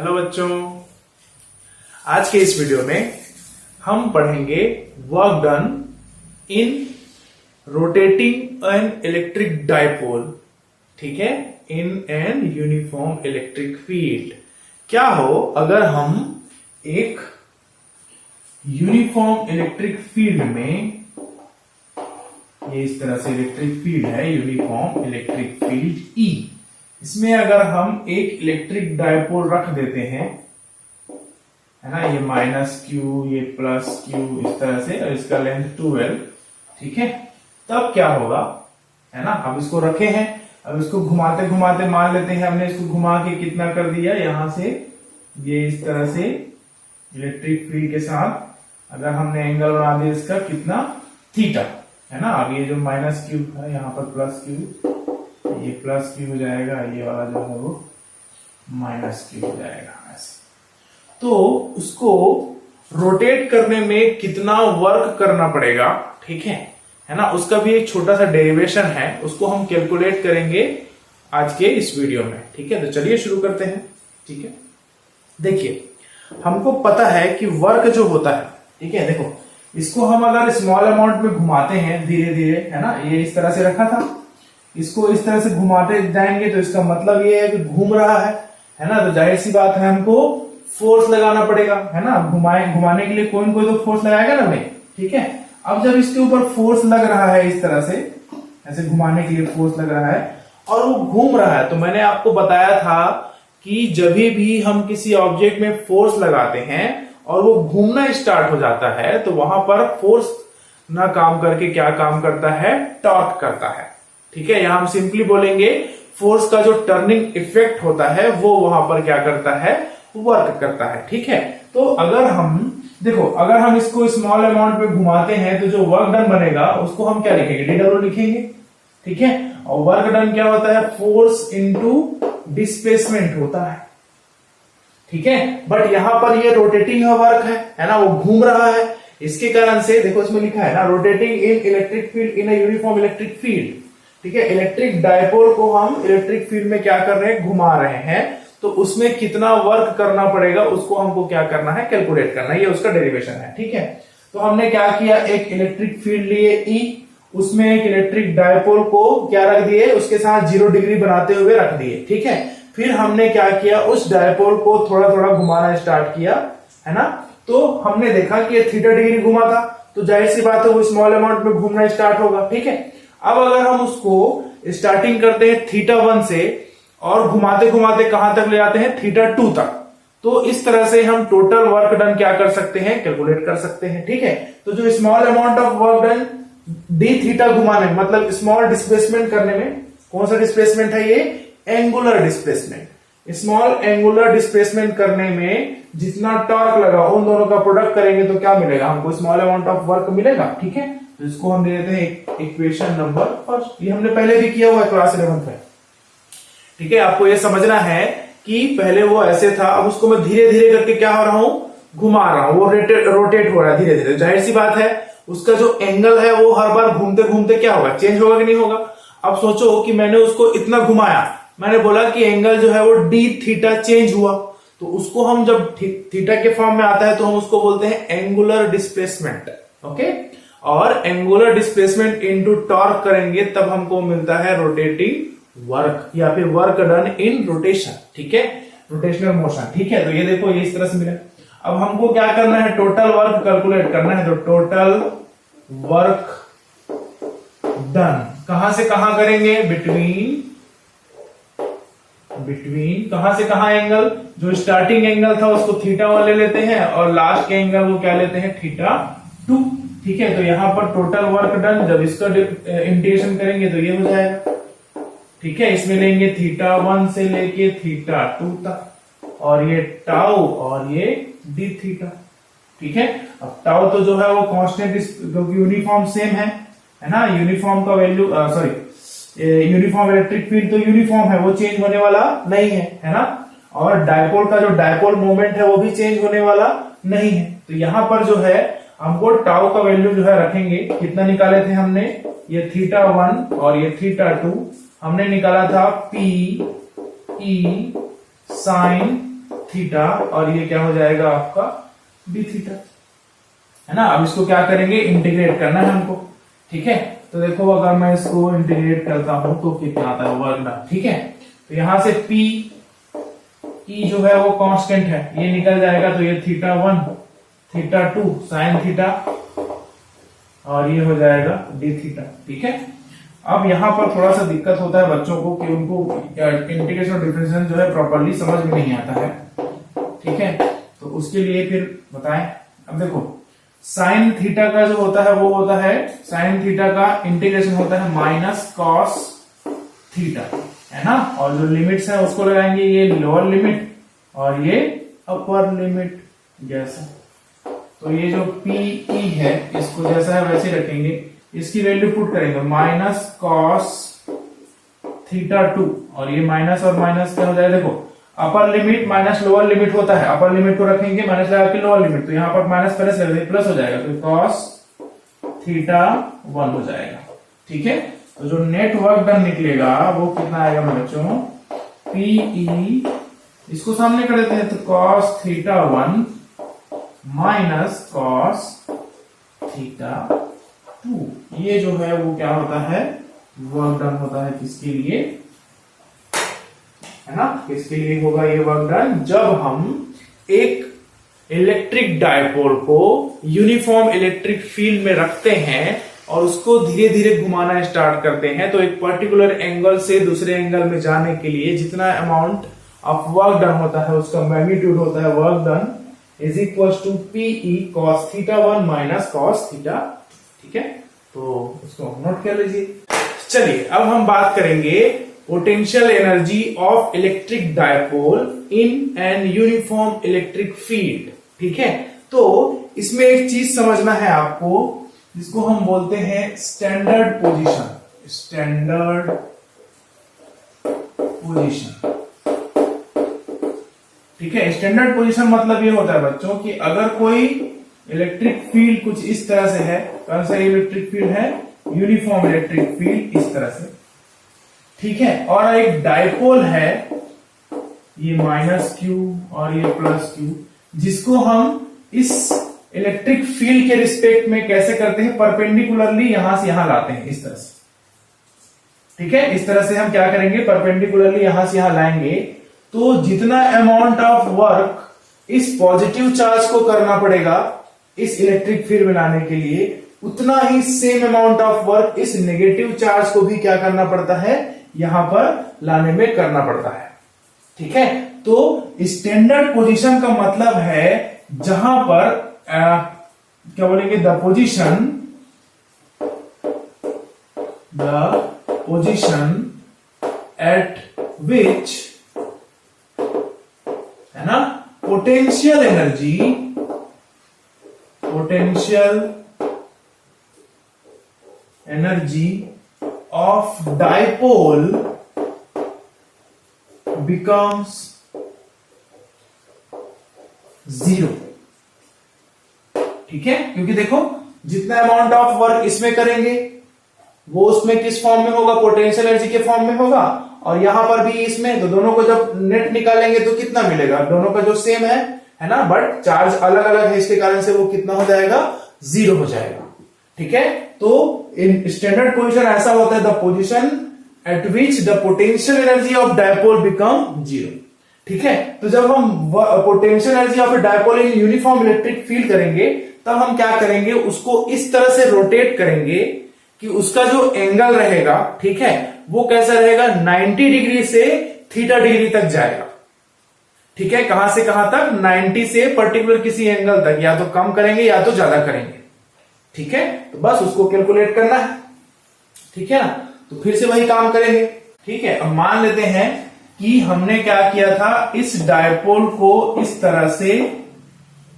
Hello बच्चों, आज के इस वीडियो में हम पढ़ेंगे work done in rotating an electric dipole. ठीक है, in an uniform electric field. क्या हो अगर हम एक यूनिफॉर्म इलेक्ट्रिक फील्ड में, ये इस तरह से इलेक्ट्रिक फील्ड है, यूनिफॉर्म इलेक्ट्रिक फील्ड ई, इसमें अगर हम एक इलेक्ट्रिक डायपोल रख देते हैं, है ना, ये माइनस क्यू, ये प्लस क्यू, इस तरह से, और इसका लेंथ 12, ठीक है, तब क्या होगा, है ना। अब इसको रखे हैं, अब इसको घुमाते घुमाते मान लेते हैं हमने इसको घुमा के कितना कर दिया, यहां से ये इस तरह से इलेक्ट्रिक फील्ड के साथ अगर हमने एंगल बना दिया इसका कितना, थीटा, है ना। अब ये जो माइनस क्यू है यहाँ पर प्लस क्यू, ये प्लस क्यू हो जाएगा, ये वाला जो है वो माइनस क्यू हो जाएगा ऐसे। तो उसको रोटेट करने में कितना वर्क करना पड़ेगा, ठीक है ना, उसका भी एक छोटा सा डेरिवेशन है, उसको हम कैलकुलेट करेंगे आज के इस वीडियो में। ठीक है, तो चलिए शुरू करते हैं। ठीक है, देखिए हमको पता है कि वर्क जो होता है, ठीक है, देखो इसको हम अगर स्मॉल अमाउंट में घुमाते हैं धीरे धीरे, है ना, ये इस तरह से रखा था, इसको इस तरह से घुमाते जाएंगे तो इसका मतलब ये है कि घूम रहा है ना, तो जाहिर सी बात है हमको फोर्स लगाना पड़ेगा, है ना। घुमाने के लिए कोई न कोई तो फोर्स लगाएगा ना भाई, ठीक है। अब जब इसके ऊपर फोर्स लग रहा है, इस तरह से ऐसे घुमाने के लिए फोर्स लग रहा है और वो घूम रहा है, तो मैंने आपको बताया था कि जब भी हम किसी ऑब्जेक्ट में फोर्स लगाते हैं और वो घूमना स्टार्ट हो जाता है, तो वहां पर फोर्स ना काम करके क्या काम करता है, टॉर्क करता है। ठीक है, यहां हम सिंपली बोलेंगे फोर्स का जो टर्निंग इफेक्ट होता है वो वहां पर क्या करता है, वर्क करता है। ठीक है, तो अगर हम देखो, अगर हम इसको स्मॉल अमाउंट में घुमाते हैं तो जो वर्क डन बनेगा उसको हम क्या लिखेंगे, डब्ल्यू लिखेंगे। ठीक है, और वर्क डन क्या होता है, फोर्स इनटू डिस्प्लेसमेंट होता है। ठीक है, बट यहां पर ये रोटेटिंग वर्क है ना, वो घूम रहा है, इसके कारण से देखो इसमें लिखा है ना, rotating in electric field in a uniform electric field. ठीक है, इलेक्ट्रिक डायपोल को हम इलेक्ट्रिक फील्ड में क्या कर रहे हैं, घुमा रहे हैं, तो उसमें कितना वर्क करना पड़ेगा उसको हमको क्या करना है, कैलकुलेट करना है, ये उसका डेरिवेशन है। ठीक है, तो हमने क्या किया, एक इलेक्ट्रिक फील्ड लिए ई, उसमें एक इलेक्ट्रिक डायपोल को क्या रख दिए, उसके साथ 0 डिग्री बनाते हुए रख दिए। ठीक है, फिर हमने क्या किया, उस डायपोल को थोड़ा थोड़ा घुमाना स्टार्ट किया, है ना। तो हमने देखा कि ये थीटा डिग्री घुमा था, तो जाहिर सी बात है वो स्मॉल अमाउंट में घूमना स्टार्ट होगा। ठीक है, अब अगर हम उसको स्टार्टिंग करते हैं थीटा 1 से और घुमाते घुमाते कहां तक ले आते हैं, थीटा 2 तक, तो इस तरह से हम टोटल वर्क डन क्या कर सकते हैं, कैलकुलेट कर सकते हैं। ठीक है, तो जो small amount of work done D theta घुमाने, मतलब स्मॉल डिस्प्लेसमेंट करने में, कौन सा डिस्प्लेसमेंट है ये, angular displacement. Small angular displacement करने में जितना टॉर्क लगा उन दोनों का प्रोडक्ट करेंगे तो क्या मिलेगा, हमको स्मॉल अमाउंट ऑफ वर्क मिलेगा। ठीक है, तो इसको हम दे देते हैं इक्वेशन नंबर फर्स्ट, ये हमने पहले भी किया हुआ है क्लास 11 में। ठीक है, आपको ये समझना है कि पहले वो ऐसे था, अब उसको मैं धीरे धीरे करके क्या हो रहा हूं, घुमा रहा हूं, वो रोटेट हो रहा है धीरे धीरे। जाहिर सी बात है उसका जो एंगल है वो हर बार घूमते घूमते क्या होगा, चेंज होगा कि नहीं होगा। अब सोचो कि मैंने उसको इतना घुमाया, मैंने बोला कि एंगल जो है वो डी थीटा चेंज हुआ, तो उसको हम जब थीटा के फॉर्म में आता है तो हम उसको बोलते हैं एंगुलर डिस्प्लेसमेंट। ओके, और एंगुलर डिस्प्लेसमेंट इनटू टॉर्क करेंगे तब हमको मिलता है रोटेटिंग वर्क या फिर वर्क डन इन रोटेशन। ठीक है, रोटेशनल मोशन। ठीक है, तो ये देखो ये इस तरह से मिला। अब हमको क्या करना है, टोटल वर्क कैलकुलेट करना है, तो टोटल वर्क डन कहां से कहां करेंगे, बिटवीन कहां से कहां एंगल, जो स्टार्टिंग एंगल था उसको थीटा 1 ले लेते हैं और लास्ट के एंगल को क्या लेते हैं, थीटा 2। ठीक है, तो यहां पर टोटल वर्क डन जब इसका इंटीग्रेशन करेंगे तो ये हो जाएगा। ठीक है, इसमें लेंगे थीटा 1 से लेके थीटा 2 तक, और ये टाउ और ये डी थीटा। ठीक है, अब टाउ तो जो है वो कांस्टेंट, क्योंकि यूनिफॉर्म सेम है ना, यूनिफॉर्म का वैल्यू यूनिफॉर्म इलेक्ट्रिक फील्ड तो यूनिफॉर्म है, वो चेंज होने वाला नहीं है ना, और डायपोल का जो डायपोल मोमेंट है वो भी चेंज होने वाला नहीं है। तो यहां पर जो है हमको टाउ का वैल्यू जो है रखेंगे, कितना निकाले थे हमने, ये थीटा 1 और ये थीटा 2 हमने निकाला था पी ई साइन थीटा और ये क्या हो जाएगा आपका डी थीटा, है ना। अब इसको क्या करेंगे, इंटीग्रेट करना है हमको, ठीक है। तो देखो अगर मैं इसको इंटीग्रेट करता हूं तो कितना आता है वर्क डन, ठीक है। तो यहां से पी ई जो है वो कांस्टेंट है, ये निकल जाएगा, तो ये थीटा 1 थीटा 2 साइन थीटा और ये हो जाएगा डी थीटा, ठीक है। अब यहां पर थोड़ा सा दिक्कत होता है बच्चों को कि उनको इंटीग्रेशन और डिफरेंशिएशन जो है प्रॉपर्ली समझ में नहीं आता है, ठीक है। तो उसके लिए फिर बताएं। अब देखो साइन थीटा का जो होता है वो होता है, साइन थीटा का इंटीग्रेशन होता है माइनस कॉस थीटा, है ना। और जो लिमिट्स है उसको लगाएंगे, ये लोअर लिमिट और ये अपर लिमिट जैसा। तो ये जो पी ई है इसको जैसा है वैसे रखेंगे, इसकी वैल्यू पुट करेंगे माइनस कॉस थीटा 2 और ये माइनस और माइनस क्या हो जाएगा, देखो upper limit minus lower limit होता है, अपर लिमिट को रखेंगे माइनस लगा के लोअर लिमिट, तो यहाँ पर माइनस प्लस लगा प्लस हो जाएगा, तो कॉस थीटा 1 हो जाएगा, ठीक है। तो जो नेट वर्क डन निकलेगा वो कितना आएगा मेरे बच्चों, पीई इसको सामने कर देते हैं, तो cos theta 1 minus cos theta 2, ये जो है वो क्या होता है, वर्क डन होता है किसके लिए, है ना। किसके लिए होगा ये वर्क डन, जब हम एक इलेक्ट्रिक डायपोल को यूनिफॉर्म इलेक्ट्रिक फील्ड में रखते हैं और उसको धीरे धीरे घुमाना स्टार्ट करते हैं, तो एक पर्टिकुलर एंगल से दूसरे एंगल में जाने के लिए जितना अमाउंट ऑफ वर्क डन होता है उसका मैग्नीट्यूड होता है work done is equal to PE cos theta 1 minus cos theta, ठीक है। तो उसको नोट कर लीजिए। चलिए अब हम बात करेंगे potential energy of electric dipole in an uniform electric field, ठीक है। तो इसमें एक चीज समझना है आपको जिसको हम बोलते हैं स्टैंडर्ड पोजीशन, स्टैंडर्ड पोजीशन, ठीक है। स्टैंडर्ड पोजीशन मतलब ये होता है बच्चों कि अगर कोई इलेक्ट्रिक फील्ड कुछ इस तरह से है, कौन सा इलेक्ट्रिक फील्ड है, यूनिफॉर्म इलेक्ट्रिक फील्ड इस तरह से, ठीक है। और एक डायपोल है ये माइनस क्यू और ये प्लस क्यू, जिसको हम इस इलेक्ट्रिक फील्ड के रिस्पेक्ट में कैसे करते हैं, परपेंडिकुलरली यहां से यहां लाते हैं इस तरह से, ठीक है। इस तरह से हम क्या करेंगे, परपेंडिकुलरली यहां से यहां लाएंगे, तो जितना अमाउंट ऑफ वर्क इस पॉजिटिव चार्ज को करना पड़ेगा इस इलेक्ट्रिक फील्ड में लाने के लिए, उतना ही सेम अमाउंट ऑफ वर्क इस नेगेटिव चार्ज को भी क्या करना पड़ता है, यहां पर लाने में करना पड़ता है, ठीक है। तो स्टैंडर्ड पोजीशन का मतलब है जहां पर क्या बोलेंगे, द पोजीशन एट विच, है ना, potential energy of dipole becomes 0, ठीक है। क्योंकि देखो जितना अमाउंट ऑफ वर्क इसमें करेंगे वो उसमें किस फॉर्म में होगा, पोटेंशियल एनर्जी के फॉर्म में होगा, और यहां पर भी इसमें, तो दोनों को जब नेट निकालेंगे तो कितना मिलेगा, दोनों का जो सेम है ना, बट चार्ज अलग अलग है, इसके कारण से वो कितना हो जाएगा, 0 हो जाएगा, ठीक है। तो इन स्टैंडर्ड पोजीशन ऐसा होता है, the position eight which the potential energy of dipole become 0, ठीक है। तो जब हम potential energy of A dipole in uniform electric field करेंगे तब हम क्या करेंगे, उसको इस तरह से रोटेट करेंगे कि उसका जो एंगल रहेगा, ठीक है, वो कैसा रहेगा, 90 डिग्री से थीटा डिग्री तक जाएगा, ठीक है। कहां से कहां तक, 90 से पर्टिकुलर किसी एंगल तक, या तो कम करेंगे या तो ज्यादा करेंगे, ठीक है। तो बस उसको कैलकुलेट करना है, ठीक है ना। तो फिर से वही काम करेंगे, ठीक है। अब मान लेते हैं कि हमने क्या किया था, इस डायपोल को इस तरह से,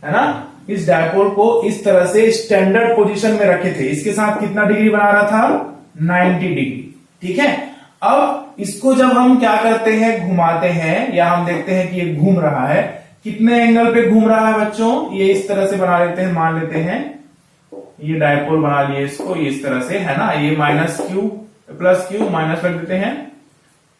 है ना, इस डायपोल को इस तरह से स्टैंडर्ड पोजीशन में रखे थे, इसके साथ कितना डिग्री बना रहा था, 90 डिग्री, ठीक है। अब इसको जब हम क्या करते हैं, घुमाते हैं, या हम देखते हैं कि ये घूम रहा है, कितने एंगल पे घूम रहा है बच्चों, ये इस तरह से बना लेते हैं, मान लेते हैं ये डायपोल बना लिए इसको इस तरह से, है ना, ये minus Q plus Q minus रख देते हैं,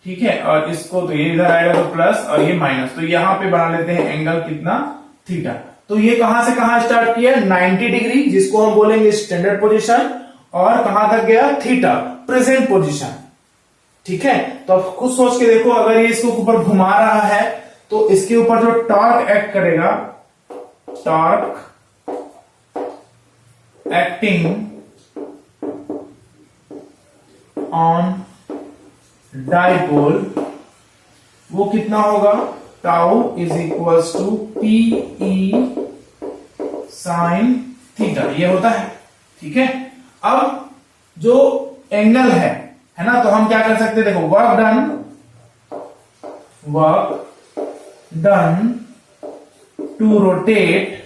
ठीक है, और इसको तो ये इधर आएगा तो प्लस और ये माइनस, तो यहां पे बना लेते हैं एंगल कितना, थीटा। तो ये कहां से कहां स्टार्ट किया, 90 डिग्री, जिसको हम बोलेंगे स्टैंडर्ड पोजीशन, और कहां तक गया, थीटा, प्रेजेंट पोजीशन। ठीक है, तो अब खुद सोच के देखो, अगर ये इसको ऊपर घुमा रहा है तो इसके ऊपर जो टॉर्क एक्ट करेगा, टॉर्क एक्टिंग ऑन डाइपोल, वो कितना होगा, tau is equals to P E sine theta, ये होता है। ठीक है, अब जो एंगल है ना, तो हम क्या कर सकते हैं, देखो, वर्क डन टू रोटेट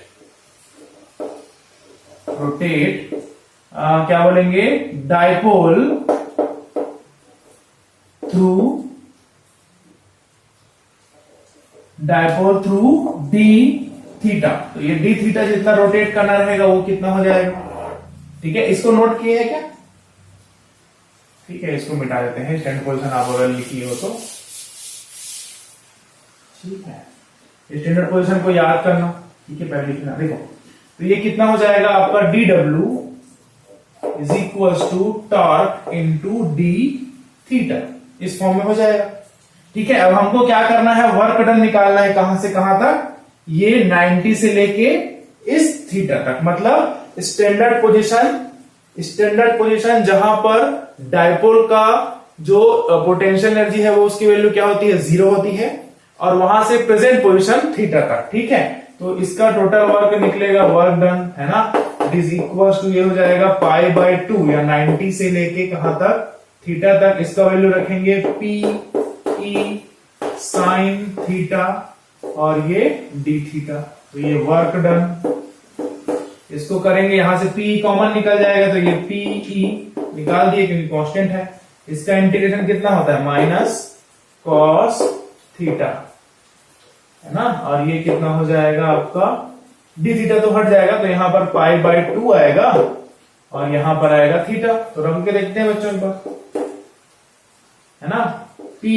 क्या बोलेंगे, डाइपोल थ्रू डी थीटा। तो ये डी थीटा जितना रोटेट करना रहेगा वो कितना हो जाएगा। ठीक है, इसको नोट किए है क्या, ठीक है, इसको मिटा देते हैं, स्टैंडर्ड पोजीशन आप अगर लिखी हो तो। ठीक है, स्टैंडर्ड पोजीशन को याद करना, ठीक है, पहले लिखना, देखो, तो ये कितना हो जाएगा आपका, D W is equal to torque into D theta, इस फॉर्म में हो जाएगा। ठीक है, अब हमको क्या करना है, वर्क डन निकालना है, कहां से कहां तक, ये 90 से लेके इस थीटा तक, मतलब स्टैंडर्ड पोजीशन जहां पर डायपोल का जो पोटेंशियल एनर्जी है वो उसकी वैल्यू क्या होती है, 0 होती है, और वहां से प्रेजेंट पोजीशन थीटा तक। ठीक है, तो इसका टोटल वर्क निकलेगा, वर्क डन, है ना, इट इज इक्वल टू, ये हो जाएगा π/2, या 90 से लेके कहां तक, थीटा तक, इसका वैल्यू रखेंगे पी ई साइन थीटा, और ये डी थीटा। तो ये वर्क डन, इसको करेंगे, यहां से पी कॉमन निकल जाएगा, तो ये पी ई निकाल दिए क्योंकि कांस्टेंट है। इसका इंटीग्रेशन कितना होता है, माइनस कॉस थीटा, है ना, और ये कितना हो जाएगा आपका, डी थीटा तो हट जाएगा, तो यहां पर π/2 आएगा, और यहां पर आएगा थीटा। तो रख के देखते हैं बच्चों पर, है ना, पी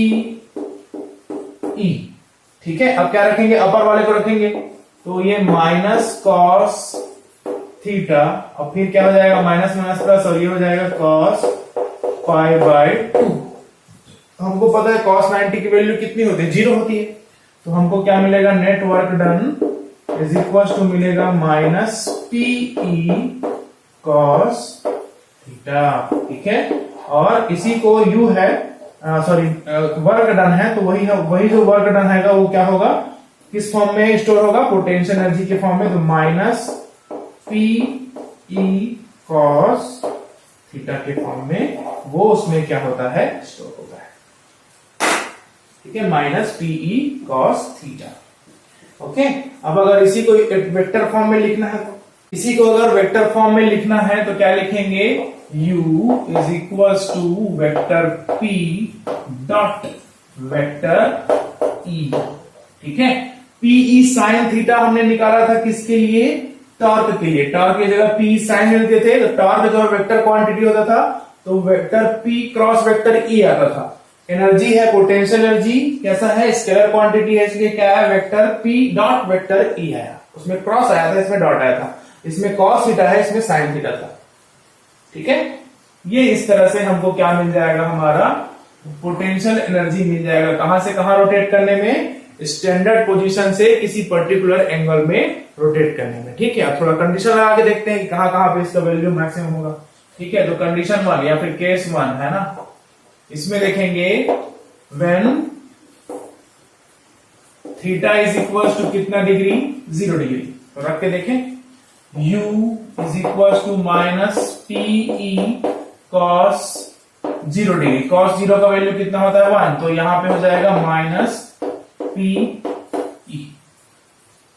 ई। ठीक है, अब क्या रखेंगे, अपर वाले को रखेंगे, तो ये माइनस कॉस थीटा, और फिर क्या हो जाएगा, माइनस माइनस प्लस, और ये हो जाएगा कॉस π/2। हमको पता है cos 90 की वैल्यू कितनी होती है, 0 होती है, तो हमको क्या मिलेगा, net work done is equal to मिलेगा minus P E cos theta. ठीक है, और इसी को यू है, सॉरी, वर्क डन है, तो वही जो वर्क डन है वो क्या होगा, किस फॉर्म में स्टोर होगा, पोटेंशियल एनर्जी के फॉर्म में, तो minus P E cos theta के फॉर्म में वो उसमें क्या होता है, स्टोर होता है। ठीक है, minus P E cos theta. Okay, अब अगर इसी को वेक्टर फॉर्म में लिखना है, तो इसी को अगर वेक्टर फॉर्म में लिखना है तो क्या लिखेंगे, u is equal to vector p dot vector e। ठीक है, p e साइन थीटा हमने निकाला था किसके लिए, टॉर्क के लिए, टॉर्क की जगह p साइन मिलते थे, तो टॉर्क जो वेक्टर क्वांटिटी होता था, तो vector p cross vector e आता था। एनर्जी है, पोटेंशियल एनर्जी कैसा है, स्केलर क्वांटिटी है, इसलिए क्या है, vector p dot vector e आया, उसमें क्रॉस आया था, इसमें डॉट आया था, इसमें कॉस थीटा है, इसमें साइन थीटा था। ठीक है, ये इस तरह से हमको क्या मिल जाएगा, हमारा पोटेंशियल एनर्जी मिल जाएगा, कहां से कहां रोटेट करने में, स्टैंडर्ड पोजीशन से किसी पर्टिकुलर एंगल में रोटेट करने में। ठीक है, अब थोड़ा कंडीशन लगा के देखते हैं कि कहां कहां पे इसका वैल्यू मैक्सिमम होगा। ठीक है, तो कंडीशन 1 या फिर केस 1 है ना, इसमें देखेंगे when theta is equal to कितना डिग्री, 0 डिग्री, तो रख के देखें, u is equal to minus P E cos 0 degree, cos 0 का वैल्यू कितना होता है, 1, तो यहां पे हो जाएगा माइनस पी ई।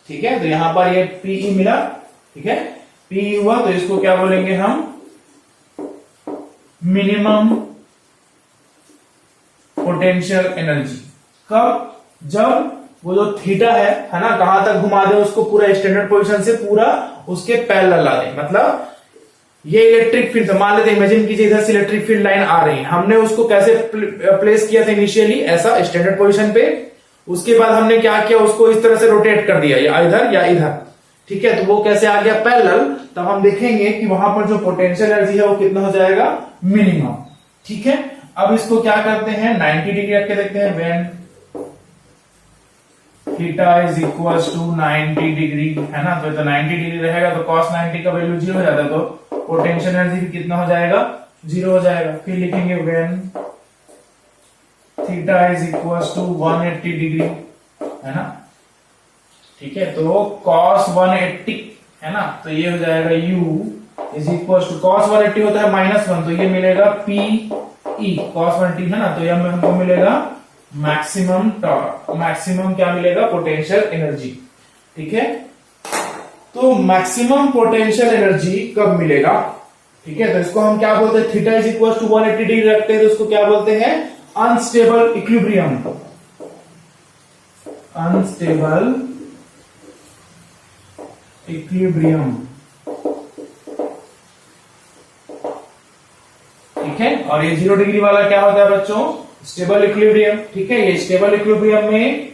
ठीक है, तो यहां पर ये पी ई मिला। ठीक है, पी ई हुआ, तो इसको क्या बोलेंगे हम, मिनिमम पोटेंशियल एनर्जी। कब, जब वो जो थीटा है ना, कहां तक घुमा दे उसको, पूरा स्टैंडर्ड पोजीशन से पूरा उसके पैरेलल ला दे, मतलब ये इलेक्ट्रिक फील्ड, मान लेते हैं, इमेजिन कीजिए इधर से इलेक्ट्रिक फील्ड लाइन आ रही है, हमने उसको कैसे प्लेस किया था इनिशियली, ऐसा स्टैंडर्ड पोजीशन पे। उसके बाद हमने क्या किया, उसको इस तरह से रोटेट कर दिया, या इधर या इधर, ठीक है। तो वो कैसे आ गया पैरेलल, तब हम देखेंगे कि वहां पर जो पोटेंशियल एनर्जी है वो कितना हो जाएगा, मिनिमम, ठीक है। अब इसको क्या करते हैं, 90 डिग्री रख के देखते हैं, when theta is equal to 90 degree, है ना। तो 90 डिग्री रहेगा तो cos 90 का वैल्यू 0 हो जाता है, तो पोटेंशियल एनर्जी भी कितना हो जाएगा, 0 हो जाएगा। फिर लिखेंगे when theta is equal to 180 degree, है ना, ठीक है। तो cos 180, है ना, तो ये हो जाएगा u is equal to, cos 180 होता है -1, तो ये मिलेगा P E cos 180, है ना, तो ये हमको मिलेगा मैक्सिमम टॉर्क, मैक्सिमम क्या मिलेगा, पोटेंशियल एनर्जी, ठीक है। तो मैक्सिमम पोटेंशियल एनर्जी कब मिलेगा, ठीक है। तो इसको हम क्या बोलते हैं, theta is equal to 180 degree रखते हैं तो इसको क्या बोलते हैं, अनस्टेबल इक्विलिब्रियम, अनस्टेबल इक्विलिब्रियम, ठीक है। और ये 0 डिग्री वाला क्या होता है बच्चों, स्टेबल इक्विलिब्रियम, ठीक है। ये स्टेबल इक्विलिब्रियम में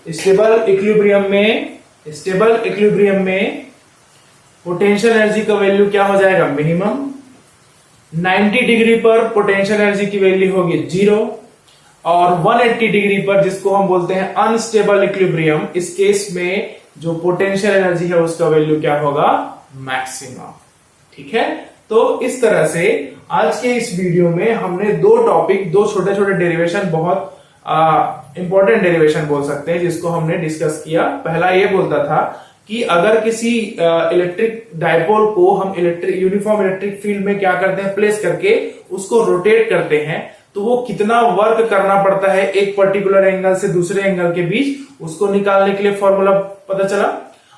स्टेबल इक्विलिब्रियम में पोटेंशियल एनर्जी का वैल्यू क्या हो जाएगा, मिनिमम। 90 डिग्री पर पोटेंशियल एनर्जी की वैल्यू होगी 0, और 180 डिग्री पर, जिसको हम बोलते हैं अनस्टेबल इक्विलिब्रियम, इस केस में जो पोटेंशियल एनर्जी है उसका वैल्यू क्या होगा, मैक्सिमम, ठीक है। तो इस तरह से आज के इस वीडियो में हमने दो टॉपिक, दो छोटे छोटे डेरिवेशन, बहुत इंपॉर्टेंट डेरिवेशन बोल सकते हैं, जिसको हमने डिस्कस किया। पहला ये बोलता था कि अगर किसी इलेक्ट्रिक डायपोल को हम यूनिफॉर्म इलेक्ट्रिक फील्ड में क्या करते हैं, प्लेस करके उसको रोटेट करते हैं, तो वो कितना वर्क करना पड़ता है एक पर्टिकुलर एंगल से दूसरे एंगल के बीच, उसको निकालने के लिए फॉर्मूला पता चला।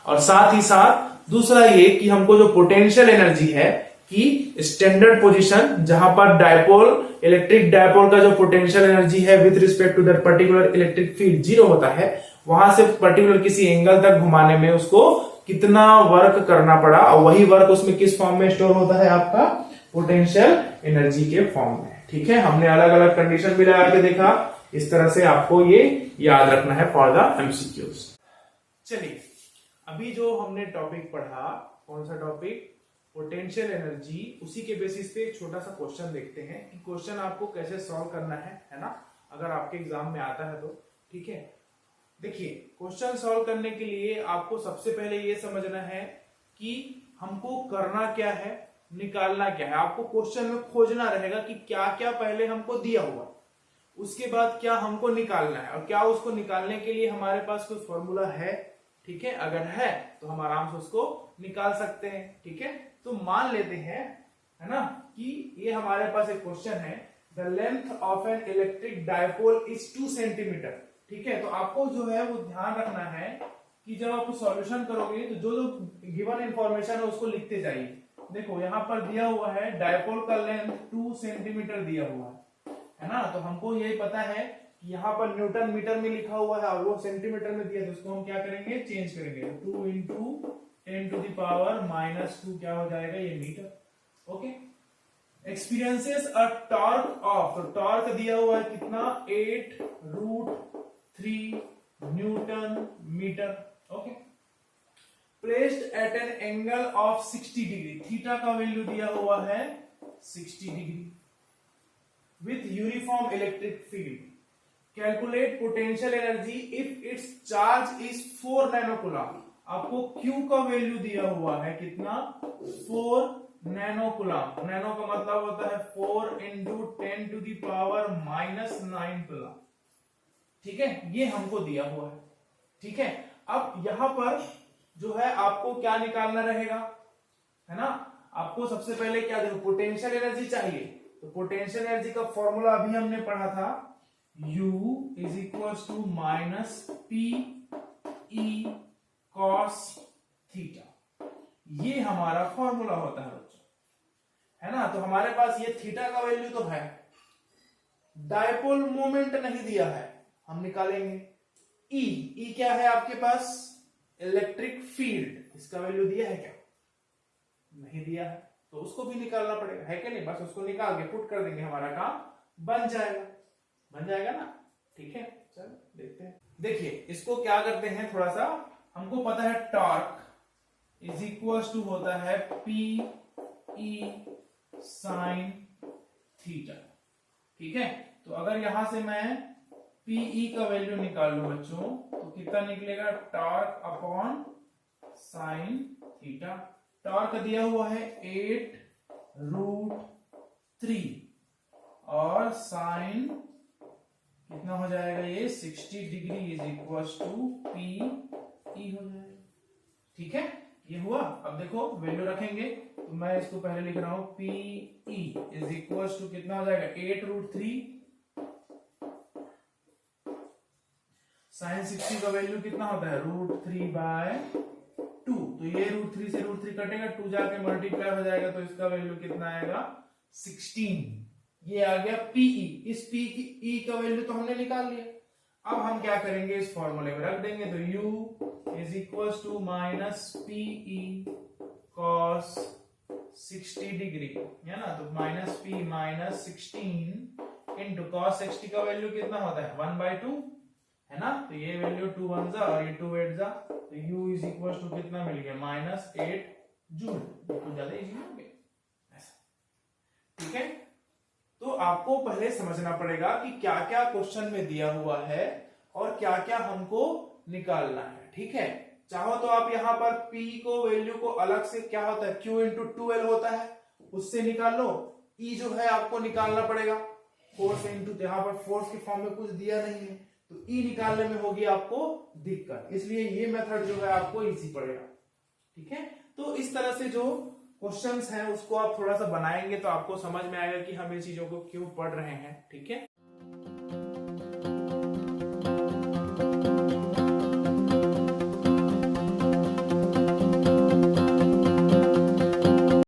और साथ ही साथ दूसरा ये कि हमको जो पोटेंशियल एनर्जी है कि स्टैंडर्ड पोजीशन, जहां पर डायपोल, इलेक्ट्रिक डायपोल का जो पोटेंशियल एनर्जी है with respect to that particular electric field 0 होता है, वहां से पर्टिकुलर किसी एंगल तक घुमाने में उसको कितना वर्क करना पड़ा, और वही वर्क उसमें किस फॉर्म में स्टोर होता है, आपका पोटेंशियल एनर्जी के फॉर्म में, ठीक है। हमने अलग अलग कंडीशन भी लगा के देखा, इस तरह से आपको ये याद रखना है फॉर द एमसीक्यूज। चलिए, अभी जो हमने टॉपिक पढ़ा, कौन सा टॉपिक, पोटेंशियल एनर्जी, उसी के बेसिस पे एक छोटा सा क्वेश्चन देखते हैं कि क्वेश्चन आपको कैसे सॉल्व करना है ना, अगर आपके एग्जाम में आता है तो, ठीक है। देखिए, क्वेश्चन सॉल्व करने के लिए आपको सबसे पहले ये समझना है कि हमको करना क्या है, निकालना क्या है। आपको क्वेश्चन में खोजना रहेगा कि क्या क्या पहले हमको दिया हुआ, उसके बाद क्या हमको निकालना है, और क्या उसको निकालने के लिए हमारे पास कोई फॉर्मूला है, ठीक है। अगर है तो हम आराम से उसको निकाल सकते हैं, ठीक है। तो मान लेते हैं, है ना, कि ये हमारे पास एक क्वेश्चन है, the length of an electric dipole is 2 centimetre, ठीक है। तो आपको जो है वो ध्यान रखना है कि जब आप सॉल्यूशन करोगे तो जो जो गिवन इंफॉर्मेशन है उसको लिखते जाइए। देखो यहां पर दिया हुआ है डायपोल का लेंथ 2 सेंटीमीटर दिया हुआ है ना। तो हमको यही पता है कि यहाँ पर न्यूटन मीटर में लिखा हुआ है और वो सेंटीमीटर में दिया, तो उसको हम क्या करेंगे, चेंज करेंगे। 2 इंटू 10 टू द पावर -2 क्या हो जाएगा, ये meter, okay. Experiences a torque of, तो टॉर्क दिया हुआ है कितना, 8√3 newton meter, okay. Placed at an angle of 60 degree, theta का वैल्यू दिया हुआ है 60 degree, with uniform electric field. Calculate potential energy if its charge is 4 nanocoulomb. आपको Q का वैल्यू दिया हुआ है कितना, 4 नैनोकूलम। नैनो का मतलब होता है 4 into 10 to the power -9 coulomb, ठीक है। ये हमको दिया हुआ है, ठीक है। अब यहां पर जो है आपको क्या निकालना रहेगा, है ना। आपको सबसे पहले क्या देखो, पोटेंशियल एनर्जी चाहिए, तो पोटेंशियल एनर्जी का फॉर्मूला अभी हमने पढ़ा था, U is equal to -P E cos theta, ये हमारा फॉर्मूला होता है बच्चों, है ना। तो हमारे पास ये थीटा का वैल्यू तो है, डायपोल मोमेंट नहीं दिया है, हम निकालेंगे। ई क्या है आपके पास, इलेक्ट्रिक फील्ड, इसका वैल्यू दिया है क्या, नहीं दिया है, तो उसको भी निकालना पड़ेगा, है कि नहीं। बस उसको निकाल के पुट कर देंगे, हमारा काम बन जाएगा, बन जाएगा ना। ठीक है, चलो देखते हैं। देखिए इसको क्या करते हैं, थोड़ा सा हमको पता है टॉर्क इज इक्वल टू होता है पी ई साइन थीटा। ठीक है, तो अगर यहां से मैं पीई का वैल्यू निकाल लू बच्चों, तो कितना निकलेगा, torque upon sine theta. Torque दिया हुआ है 8√3 और साइन कितना हो जाएगा, ये 60 degree is equal to P E हो जाएगा। ठीक है, ये हुआ। अब देखो वैल्यू रखेंगे, तो मैं इसको पहले लिख रहा हूं P E is equal to कितना हो जाएगा, 8√3 साइन 60 का वैल्यू कितना होता है, √3/2। तो ये √3 से √3 कटेगा, 2 जाके मल्टीप्लाई हो जाएगा, तो इसका वैल्यू कितना आएगा, 16। ये आ गया पीई। इस पी की ई का वैल्यू तो हमने निकाल लिया। अब हम क्या करेंगे, इस फॉर्मूले में रख देंगे, तो u is equal to minus PE cos 60 degree, है ना। तो minus P minus 16 into cos 60 का वैल्यू कितना होता है, 1/2, है ना। तो ये वैल्यू 2 1 जा और ये 2 8 जा, तो u इज इक्वल टू कितना मिल गया, -8 जूल। तो ज्यादा इजी हो गया ऐसा। ठीक है, तो आपको पहले समझना पड़ेगा कि क्या क्या क्वेश्चन में दिया हुआ है और क्या क्या हमको निकालना है। ठीक है, चाहो तो आप यहां पर P को वैल्यू को अलग से, क्या होता है, Q इंटू 2L होता है, उससे निकाल लो। E जो है आपको निकालना पड़ेगा, फोर्स इंटू, यहां पर फोर्स के फॉर्म में कुछ दिया नहीं है, तो E निकालने में होगी आपको दिक्कत, इसलिए ये मेथड जो है आपको इजी पड़ेगा। ठीक है, तो इस तरह से जो क्वेश्चंस हैं उसको आप थोड़ा सा बनाएंगे तो आपको समझ में आएगा कि हम इन चीजों को क्यों पढ़ रहे हैं। ठीक है।